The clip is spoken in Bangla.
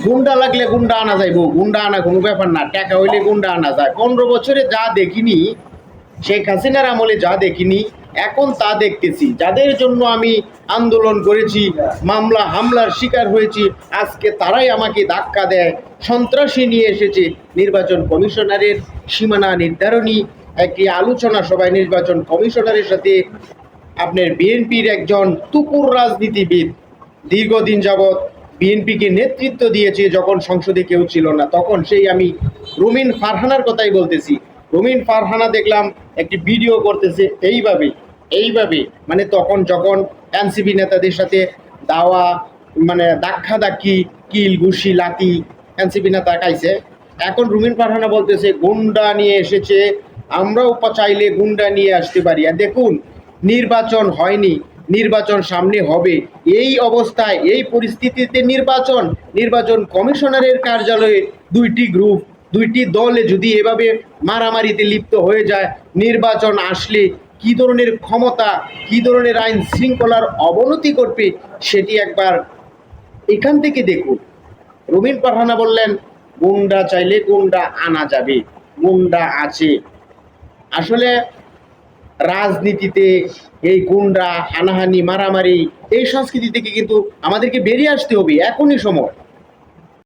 গুন্ডা লাগলে গুন্ডা আনা যাইব, গুন্ডা আনা কোনো ব্যাপার না, টাকা হইলে গুন্ডা আনা যায়। 15 বছরে যা দেখিনি, শেখ হাসিনার আমলে যা দেখিনি, এখন তা দেখতেছি। যাদের জন্য আমি আন্দোলন করেছি, মামলা হামলার শিকার হয়েছি, আজকে তারাই আমাকে ধাক্কা দেয়, সন্ত্রাসী নিয়ে এসেছে। নির্বাচন কমিশনারের সীমানা নির্ধারণী একটি আলোচনা সভায় নির্বাচন কমিশনারের সাথে আপনার বিএনপির একজন তুকুর রাজনীতিবিদ, দীর্ঘদিন যাবৎ বিএনপিকে নেতৃত্ব দিয়েছে, যখন সংসদে কেউ ছিল না, তখন সেই আমি রুমিন ফারহানার কথাই বলতেছি। রুমিন ফারহানা দেখলাম একটি ভিডিও করতেছে এইভাবে মানে তখন যখন এনসিপি নেতাদের সাথে দাওয়া মানে ধাক্কি কিল ঘুষি লাতি এনসিপি নেতা খাইছে। এখন রুমিন ফারহানা বলতেছে গুন্ডা নিয়ে এসেছে, আমরাও চাইলে গুন্ডা নিয়ে আসতে পারি। আর দেখুন, নির্বাচন হয়নি, নির্বাচন সামনে হবে, এই অবস্থায় এই পরিস্থিতিতে নির্বাচন কমিশনারের কার্যালয়ে দুইটি গ্রুপ, দুইটি দলে যদি এভাবে মারামারিতে লিপ্ত হয়ে যায়, নির্বাচন আসলে কী ধরনের ক্ষমতা, কী ধরনের আইন শৃঙ্খলার অবনতি করবে, সেটি একবার এখান থেকে দেখুন। রুমিন ফারহানা বললেন গুন্ডা চাইলে গুন্ডা আনা যাবে, গুন্ডা আছে। আসলে রাজনীতিতে এই গুন্ডা হানাহানি মারামারি এই সংস্কৃতি থেকে কিন্তু আমাদেরকে বেরিয়ে আসতে হবে, এখনই সময়।